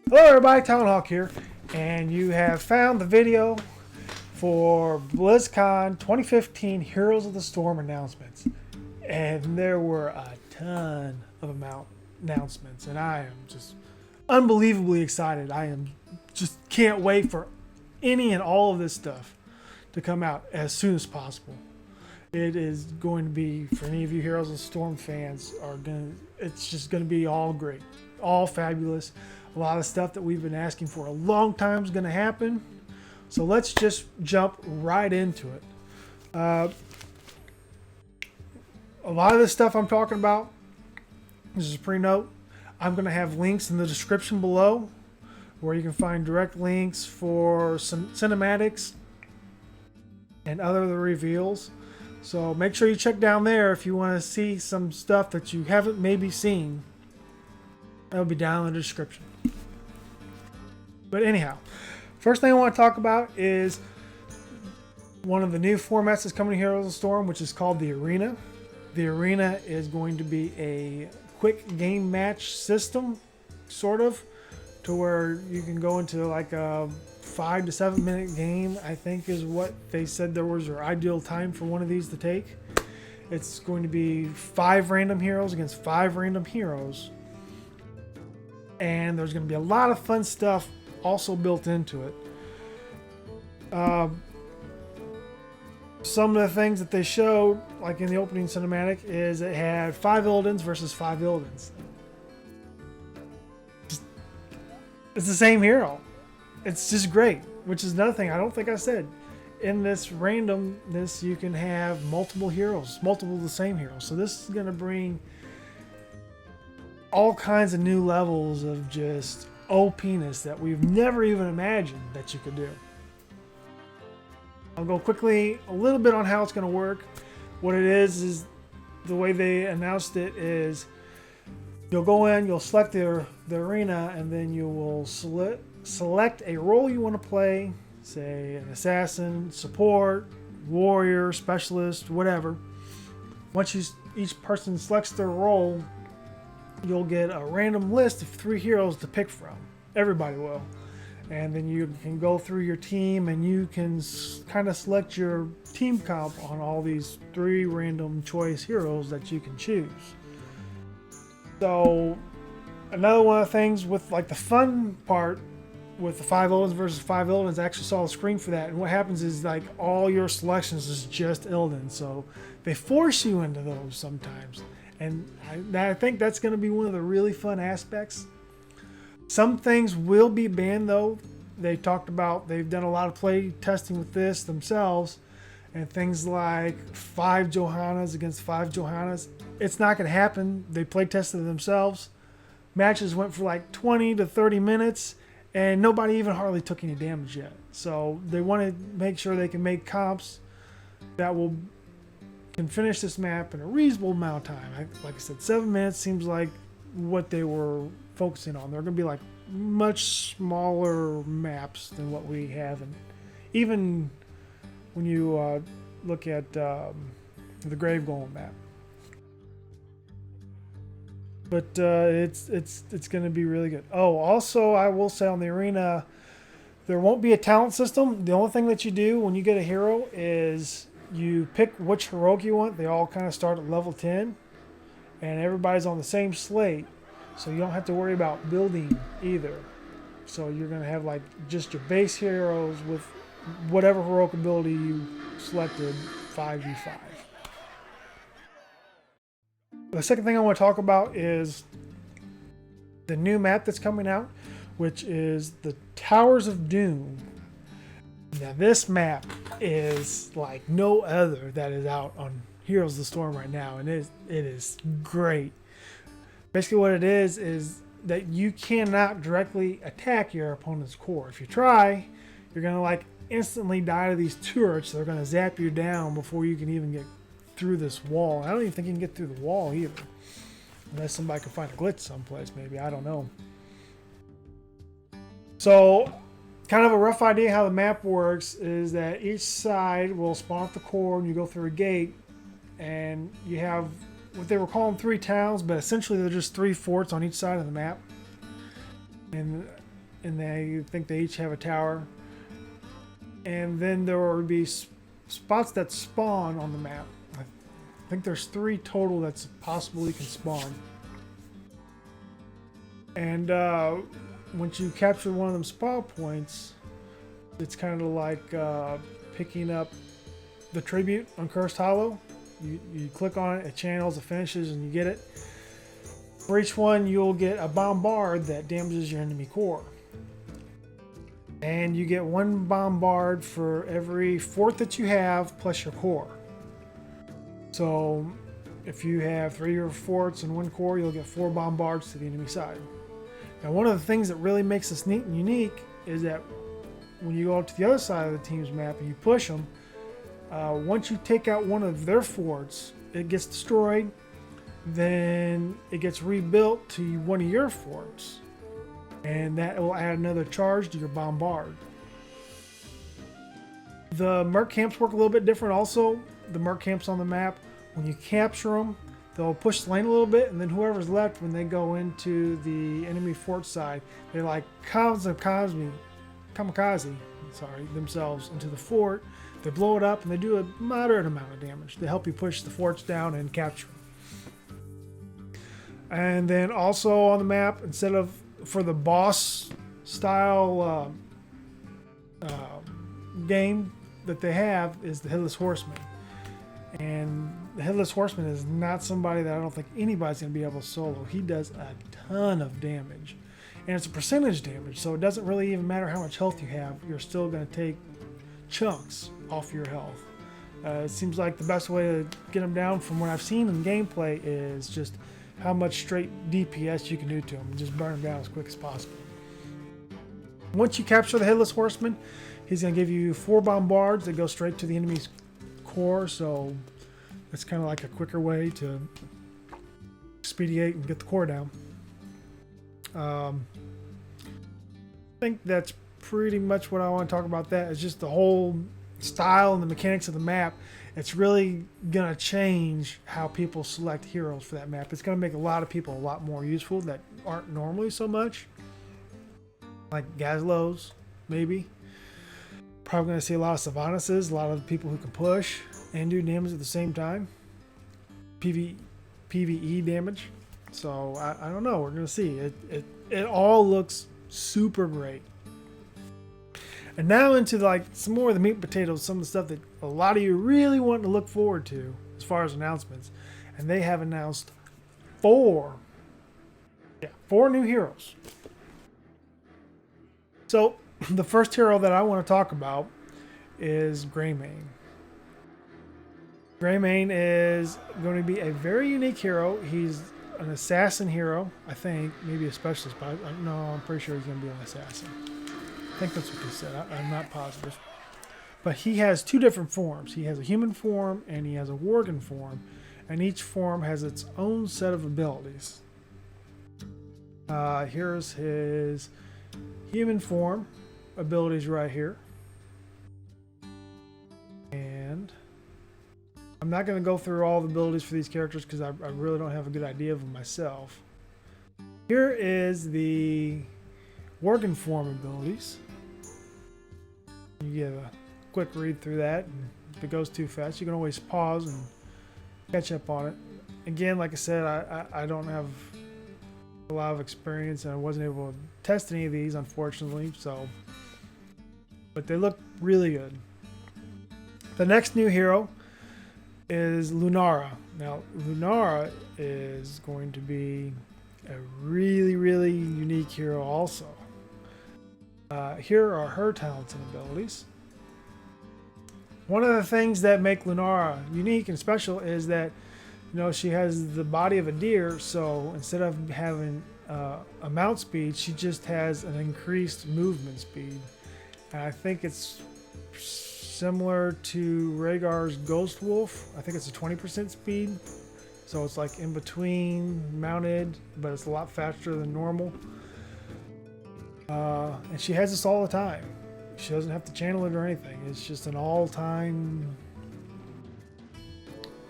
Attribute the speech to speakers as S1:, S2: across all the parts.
S1: Hello everybody, Talonhawk here, and you have found the video for Blizzcon 2015 Heroes of the Storm announcements. And there were a ton of announcements, and I am just unbelievably excited. I am just can't wait for any and all of this stuff to come out as soon as possible. It is going to be, for any of you Heroes of the Storm fans, it's just going to be all great, all fabulous. A lot of stuff that we've been asking for a long time is going to happen. So let's just jump right into it. A lot of this stuff I'm talking about, this is a pre-note. I'm going to have links in the description below where you can find direct links for some cinematics and other reveals. So make sure you check down there if you want to see some stuff that you haven't maybe seen. That'll be down in the description. But anyhow, first thing I want to talk about is one of the new formats that's coming to Heroes of the Storm, which is called the Arena. The Arena is going to be a quick game match system, sort of, to where you can go into like a 5 to 7 minute game, I think is what they said there was their ideal time for one of these to take. It's going to be 5 random heroes against 5 random heroes. And there's going to be a lot of fun stuff also built into it. Some of the things that they showed, like in the opening cinematic, is it had 5 Ildens versus 5 Ildens. It's the same hero. It's just great, which is another thing I don't think I said. In this randomness, you can have multiple heroes, multiple of the same heroes. So this is going to bring all kinds of new levels of just OPness that we've never even imagined that you could do. I'll go quickly a little bit on how it's going to work. What it is the way they announced it is you'll go in, you'll select the arena, and then you will select a role you want to play, say an assassin, support, warrior, specialist, whatever. Once each person selects their role, you'll get a random list of 3 heroes to pick from. Everybody will. And then you can go through your team and you can kind of select your team comp on all these 3 random choice heroes that you can choose. So another one of the things with like the fun part with the 5 Ildens versus 5 Ildens, I actually saw the screen for that. And what happens is like all your selections is just Ilden. So they force you into those sometimes. And I think that's going to be one of the really fun aspects. Some things will be banned though. They talked about, they've done a lot of play testing with this themselves. And things like 5 Johannas against 5 Johannas. It's not going to happen. They play tested it themselves. Matches went for like 20 to 30 minutes. And nobody even hardly took any damage yet. So they want to make sure they can make comps that can finish this map in a reasonable amount of time. Like I said, 7 minutes seems like what they were focusing on. They're going to be like much smaller maps than what we have, and even when you look at the Grave Golem map. But it's going to be really good. Oh, also I will say on the arena, there won't be a talent system. The only thing that you do when you get a hero is you pick which heroic you want. They all kind of start at level 10, and everybody's on the same slate, so you don't have to worry about building either. So you're going to have like just your base heroes with whatever heroic ability you selected, 5v5. The second thing I want to talk about is the new map that's coming out, which is the Towers of Doom. Now this map is like no other that is out on Heroes of the Storm right now, and it is great. Basically what it is that you cannot directly attack your opponent's core. If you try, you're going to like instantly die to these turrets. They're going to zap you down before you can even get through this wall. I don't even think you can get through the wall either. Unless somebody can find a glitch someplace, maybe. I don't know. So kind of a rough idea how the map works is that each side will spawn off the core and you go through a gate, and you have what they were calling 3 towns, but essentially they're just 3 forts on each side of the map. And and they think they each have a tower. And then there will be spots that spawn on the map. I think there's 3 total that's possible you can spawn. And once you capture one of them spawn points, it's kind of like picking up the tribute on Cursed Hollow. You click on it, it channels, it finishes, and you get it. For each one, you'll get a bombard that damages your enemy core. And you get 1 bombard for every fort that you have plus your core. So if you have 3 or 4 forts and 1 core, you'll get 4 bombards to the enemy side. Now, one of the things that really makes this neat and unique is that when you go to the other side of the team's map and you push them, once you take out one of their forts, it gets destroyed. Then it gets rebuilt to one of your forts, and that will add another charge to your bombard. The merc camps work a little bit different also. The merc camps on the map, when you capture them, they'll push the lane a little bit, and then whoever's left, when they go into the enemy fort side, they like kamikaze themselves into the fort. They blow it up and they do a moderate amount of damage. They help you push the forts down and capture them. And then also on the map, instead of for the boss style game that they have, is the Headless Horseman. And the Headless Horseman is not somebody that I don't think anybody's going to be able to solo. He does a ton of damage. And it's a percentage damage, so it doesn't really even matter how much health you have. You're still going to take chunks off your health. It seems like the best way to get him down from what I've seen in gameplay is just how much straight DPS you can do to him and just burn him down as quick as possible. Once you capture the Headless Horseman, he's going to give you 4 bombards that go straight to the enemy's core, so it's kind of like a quicker way to expedite and get the core down. I think that's pretty much what I want to talk about. That is just the whole style and the mechanics of the map. It's really going to change how people select heroes for that map. It's going to make a lot of people a lot more useful that aren't normally so much. Like Gazlows, maybe. Probably going to see a lot of Sylvanas, a lot of people who can push and do damage at the same time. PvE damage. So I don't know. We're going to see. It all looks super great. And now into like some more of the meat and potatoes, some of the stuff that a lot of you really want to look forward to as far as announcements. And they have announced 4 new heroes. So the first hero that I want to talk about is Greymane. Greymane is going to be a very unique hero. He's an assassin hero, I think, maybe a specialist, but no, I'm pretty sure he's going to be an assassin. I think that's what they said. I'm not positive. But he has 2 different forms. He has a human form and he has a worgen form. And each form has its own set of abilities. Here's his human form abilities right here. And I'm not going to go through all the abilities for these characters because I really don't have a good idea of them myself. Here is the worgen form abilities. You get a quick read through that, and if it goes too fast, you can always pause and catch up on it. Again, like I said, I don't have a lot of experience, and I wasn't able to test any of these, unfortunately. But they look really good. The next new hero is Lunara. Now, Lunara is going to be a really, really unique hero also. Here are her talents and abilities. One of the things that make Lunara unique and special is that, she has the body of a deer, so instead of having a mount speed, she just has an increased movement speed. And I think it's similar to Rhaegar's Ghost Wolf. I think it's a 20% speed, so it's like in between mounted, but it's a lot faster than normal. And she has this all the time. She doesn't have to channel it or anything. It's just an all-time...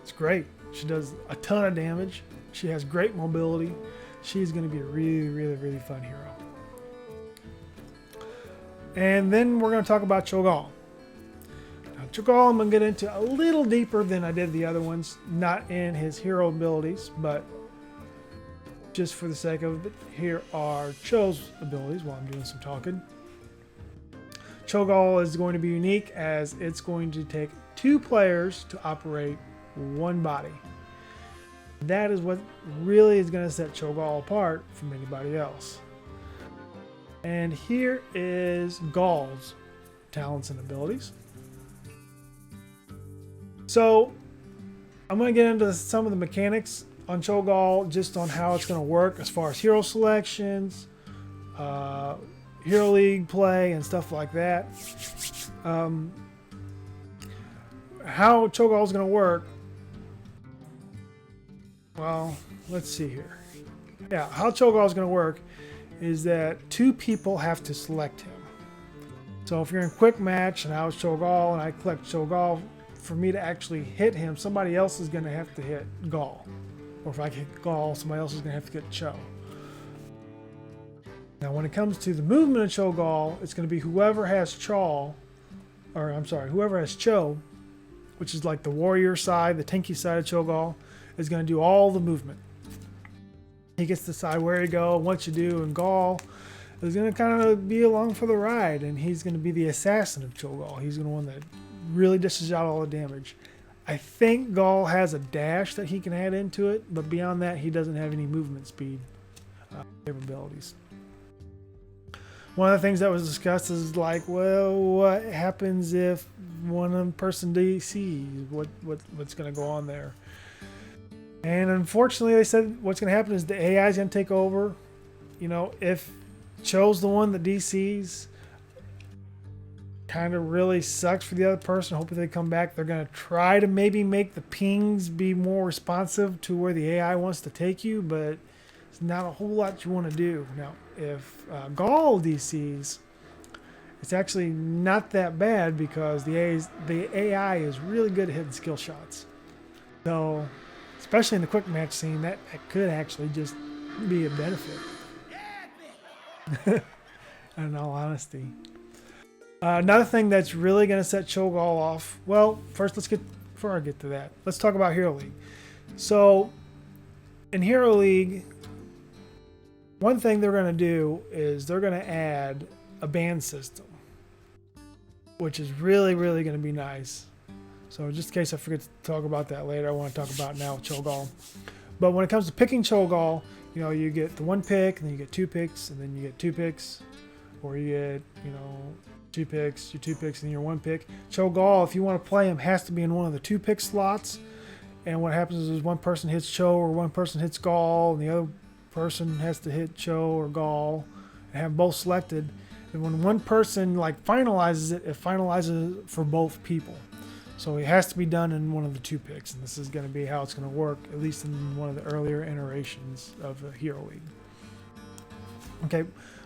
S1: It's great. She does a ton of damage. She has great mobility. She's going to be a really, really, really fun hero. And then we're going to talk about Chogall. Now, Chogall I'm going to get into a little deeper than I did the other ones. Not in his hero abilities, but just for the sake of it, here are Cho's abilities while I'm doing some talking. Chogall is going to be unique as it's going to take 2 players to operate one body. That is what really is going to set Chogall apart from anybody else. And here is Gall's talents and abilities. So I'm going to get into some of the mechanics on Chogall, just on how it's going to work as far as hero selections, Hero League play, and stuff like that. How Chogall is going to work. Well, let's see here. Yeah, how Chogall is going to work is that 2 people have to select him. So if you're in a quick match and I was Chogall and I collect Chogall, for me to actually hit him, somebody else is going to have to hit Gall. Or if I hit Gall, somebody else is going to have to get Cho. Now when it comes to the movement of Chogall, it's going to be whoever has Cho, which is like the warrior side, the tanky side of Chogall, is going to do all the movement. He gets to decide where to go, what you do, and Gall is going to kind of be along for the ride, and he's going to be the assassin of Chogall. He's going to be the one that really dishes out all the damage. I think Gall has a dash that he can add into it, but beyond that, he doesn't have any movement speed capabilities. One of the things that was discussed is like, well, what happens if one person DCs? What's going to go on there? And unfortunately, they said what's going to happen is the AI is going to take over. You know, if Cho's the one that DCs, kind of really sucks for the other person. Hopefully they come back. They're going to try to maybe make the pings be more responsive to where the AI wants to take you, but it's not a whole lot you want to do. Now, if Gall DCs, it's actually not that bad because the AI is really good at hitting skill shots. So, especially in the quick match scene, that could actually just be a benefit. In all honesty. Another thing that's really going to set Chogall off. Well, first before I get to that, let's talk about Hero League. So, in Hero League, one thing they're going to do is they're going to add a ban system, which is really, really going to be nice. So just in case I forget to talk about that later, I want to talk about now Chogall. But when it comes to picking Chogall, you know, you get the 1 pick, and then you get 2 picks, and then you get 2 picks, or you get, 2 picks, your 2 picks, and your 1 pick. Chogall, if you want to play him, has to be in one of the 2 pick slots. And what happens is one person hits Cho or one person hits Gall, and the other person has to hit Cho or Gall and have both selected. And when one person finalizes it, it finalizes it for both people. So it has to be done in one of the 2 picks, and this is going to be how it's going to work, at least in one of the earlier iterations of the Hero League. Okay,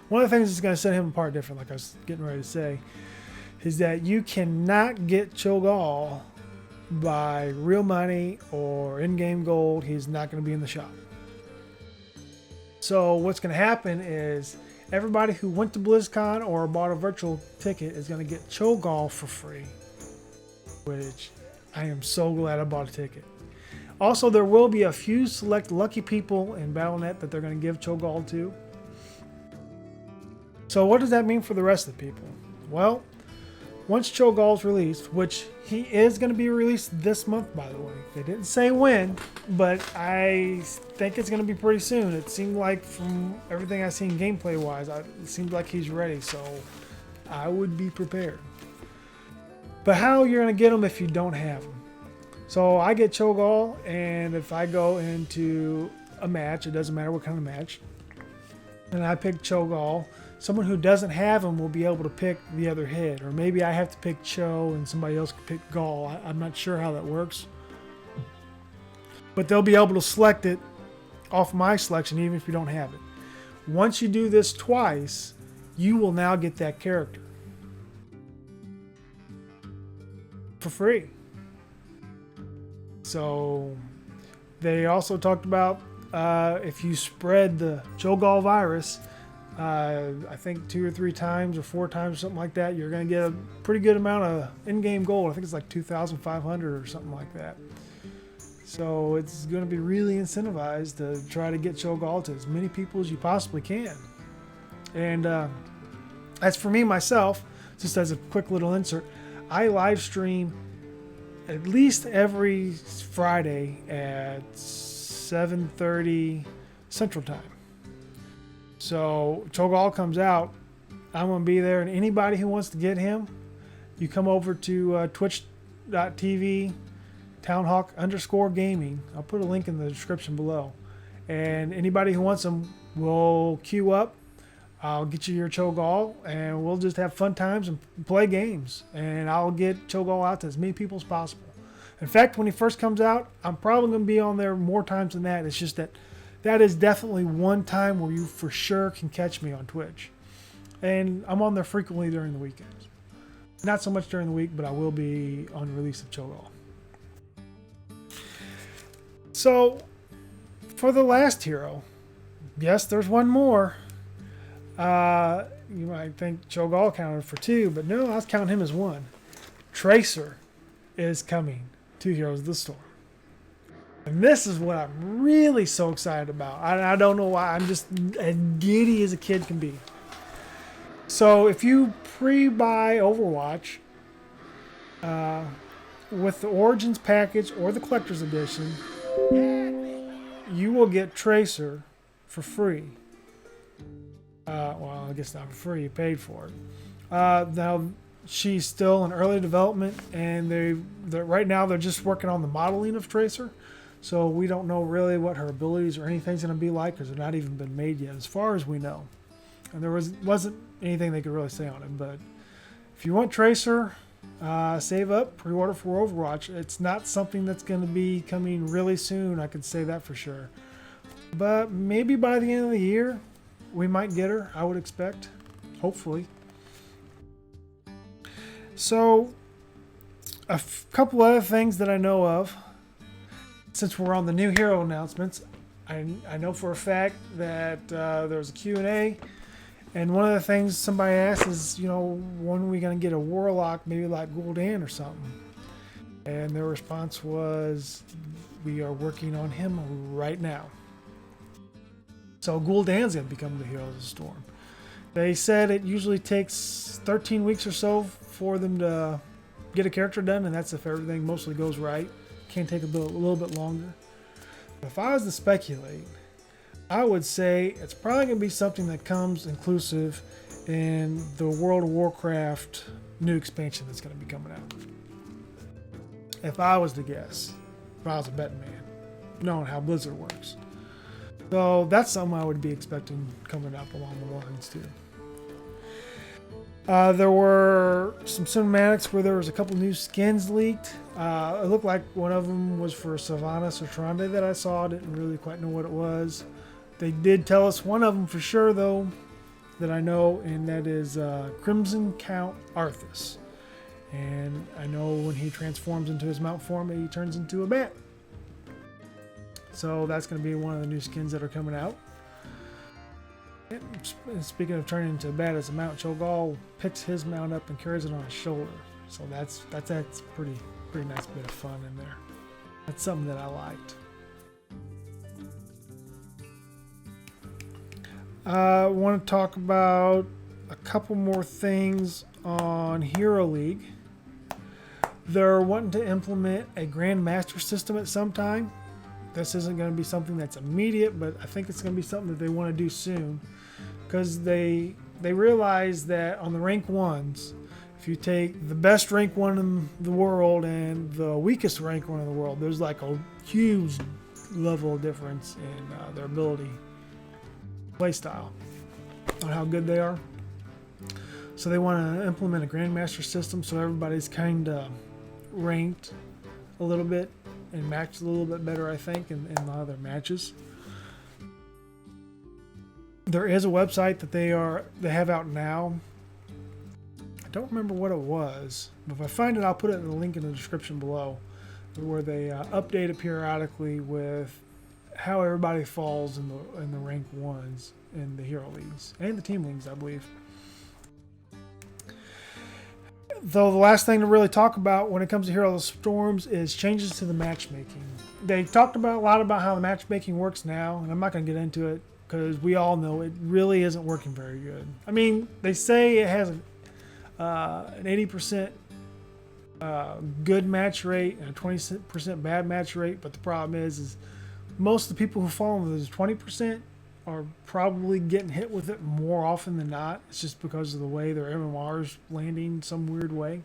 S1: one of the things that's going to set him apart different, like I was getting ready to say, is that you cannot get Chogall by real money or in-game gold. He's not going to be in the shop. So what's going to happen is everybody who went to BlizzCon or bought a virtual ticket is going to get Chogall for free, which I am so glad I bought a ticket. Also, there will be a few select lucky people in Battle.net that they're going to give Chogall to. So what does that mean for the rest of the people? Well, once Chogall's released, which he is going to be released this month, by the way. They didn't say when, but I think it's going to be pretty soon. It seemed like from everything I've seen gameplay-wise, it seems like he's ready, so I would be prepared. But how you're going to get him if you don't have him? So I get Chogall, and if I go into a match, it doesn't matter what kind of match, and I pick Chogall, someone who doesn't have him will be able to pick the other head. Or maybe I have to pick Cho and somebody else can pick Gall. I'm not sure how that works. But they'll be able to select it off my selection even if you don't have it. Once you do this twice, you will now get that character for free. So they also talked about if you spread the Chogall virus, I think 2 or 3 times or 4 times or something like that, you're going to get a pretty good amount of in-game gold. I think it's like 2,500 or something like that. So it's going to be really incentivized to try to get Chogall to as many people as you possibly can. And as for me myself, just as a quick little insert, I live stream at least every Friday at 7:30 Central Time. So Chogall comes out, I'm going to be there, and anybody who wants to get him, you come over to twitch.tv Talonhawk_gaming. I'll put a link in the description below. And anybody who wants them will queue up. I'll get you your Chogall, and we'll just have fun times and play games. And I'll get Chogall out to as many people as possible. In fact, when he first comes out, I'm probably going to be on there more times than that. It's just that is definitely one time where you for sure can catch me on Twitch. And I'm on there frequently during the weekends. Not so much during the week, but I will be on the release of Chogall. So, for the last hero, yes, there's one more. You might think Chogall counted for 2, but no, I was counting him as 1. Tracer is coming to Heroes of the Storm. And this is what I'm really so excited about. I don't know why. I'm just as giddy as a kid can be. So if you pre-buy Overwatch with the Origins package or the Collector's Edition, you will get Tracer for free. Well, I guess not for free. You paid for it. Now, she's still in early development, and right now they're just working on the modeling of Tracer. So we don't know really what her abilities or anything's going to be like, because they've not even been made yet, as far as we know. And there wasn't anything they could really say on it. But if you want Tracer, save up, pre-order for Overwatch. It's not something that's going to be coming really soon, I can say that for sure. But maybe by the end of the year, we might get her, I would expect. Hopefully. So, a couple other things that I know of. Since we're on the new hero announcements, I know for a fact that there was a Q&A. And one of the things somebody asked is, when are we going to get a Warlock, maybe like Gul'dan or something? And their response was, we are working on him right now. So Gul'dan's going to become the Heroes of the Storm. They said it usually takes 13 weeks or so for them to get a character done, and that's if everything mostly goes right. Can take a little bit longer. But if I was to speculate, I would say it's probably going to be something that comes inclusive in the World of Warcraft new expansion that's going to be coming out. If I was to guess, if I was a betting man, knowing how Blizzard works. So that's something I would be expecting coming up along the lines too. There were some cinematics where there was a couple new skins leaked. It looked like one of them was for Sylvanas or Tyrande that I saw. I didn't really quite know what it was. They did tell us one of them for sure, though, that I know, and that is Crimson Count Arthas. And I know when he transforms into his mount form, he turns into a bat. So that's going to be one of the new skins that are coming out. And speaking of turning into a bat as a mount, Chogall picks his mount up and carries it on his shoulder. So that's pretty nice bit of fun in there. That's something that I liked. I want to talk about a couple more things on Hero League. They're wanting to implement a Grandmaster system at some time. This isn't going to be something that's immediate, but I think it's going to be something that they want to do soon, because they realize that on the rank ones, if you take the best rank one in the world and the weakest rank one in the world, there's like a huge level of difference in their ability playstyle on how good they are. So they want to implement a Grandmaster system so everybody's kind of ranked a little bit and matched a little bit better, I think, in a lot of their matches. There is a website that they have out now. I don't remember what it was, but if I find it, I'll put it in the link in the description below, where they update it periodically with how everybody falls in the rank ones in the hero leagues and the team leagues, I believe. Though the last thing to really talk about when it comes to Hero of the Storms is changes to the matchmaking. They talked about a lot about how the matchmaking works now, and I'm not going to get into it because we all know it really isn't working very good. I mean, they say it has an 80% good match rate and a 20% bad match rate, but the problem is most of the people who fall into those 20% are probably getting hit with it more often than not. It's just because of the way their MMR's landing some weird way.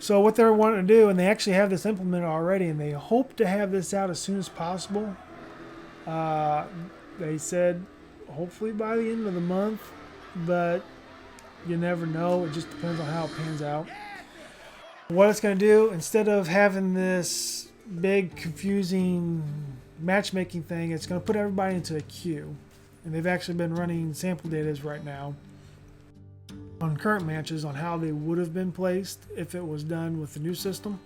S1: So what they're wanting to do, and they actually have this implemented already, and they hope to have this out as soon as possible. They said hopefully by the end of the month, but you never know. It just depends on how it pans out. What it's going to do, instead of having this big confusing matchmaking thing, it's going to put everybody into a queue. And they've actually been running sample data right now on current matches on how they would have been placed if it was done with the new system.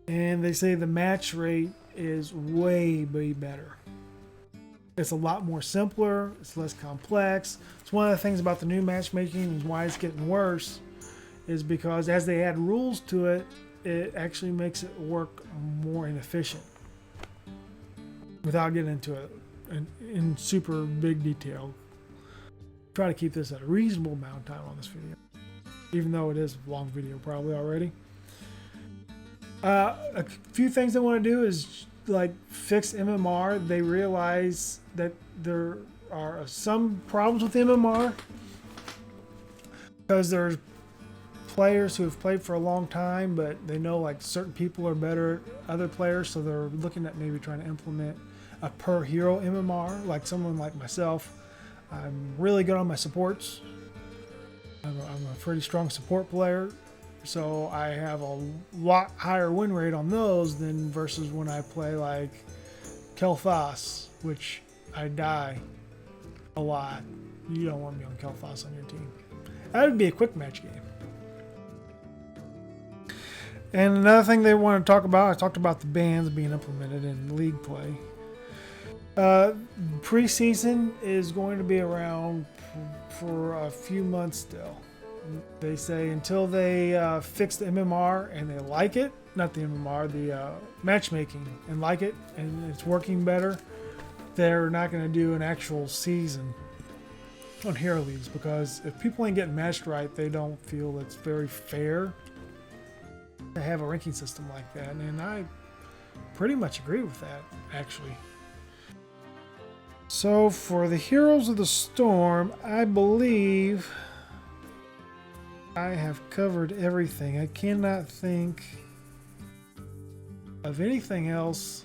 S1: And they say the match rate is way better. It's a lot more simpler. It's less complex. It's one of the things about the new matchmaking and why it's getting worse is because as they add rules to it, it actually makes it work more inefficient. Without getting into it in super big detail, try to keep this at a reasonable amount of time on this video, even though it is a long video probably already. A few things they want to do is like fix MMR. They realize that there are some problems with MMR because there's players who have played for a long time, but they know like certain people are better at other players, so they're looking at maybe trying to implement a per hero MMR. Like someone like myself, I'm really good on my supports. I'm a pretty strong support player, so I have a lot higher win rate on those than versus when I play like Kel'Thas, which I die a lot. You don't want me on Kel'Thas on your team. That would be a quick match game. And another thing they want to talk about, I talked about the bans being implemented in league play. Preseason is going to be around for a few months still. They say until they fix the MMR and they like it, not the MMR, the matchmaking, and like it, and it's working better, they're not going to do an actual season on Hero Leagues, because if people ain't getting matched right, they don't feel it's very fair to have a ranking system like that. And I pretty much agree with that, actually. So for the Heroes of the Storm, I believe I have covered everything. I cannot think of anything else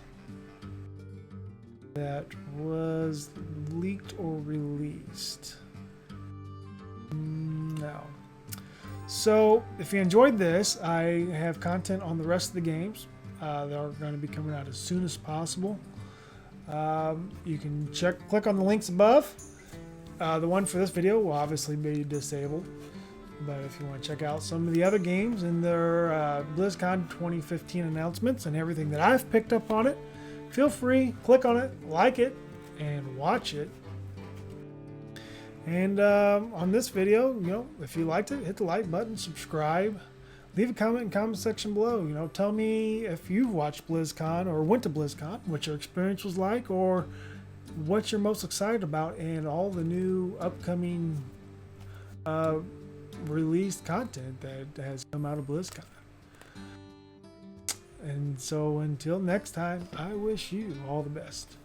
S1: that was leaked or released. No. So if you enjoyed this, I have content on the rest of the games. They're going to be coming out as soon as possible. You can click on the links above. The one for this video will obviously be disabled, but if you want to check out some of the other games and their BlizzCon 2015 announcements and everything that I've picked up on it, feel free, click on it, like it, and watch it. And on this video, if you liked it, hit the like button, subscribe, leave a comment in the comment section below. Tell me if you've watched BlizzCon or went to BlizzCon, what your experience was like, or what you're most excited about and all the new upcoming released content that has come out of BlizzCon. And so until next time, I wish you all the best.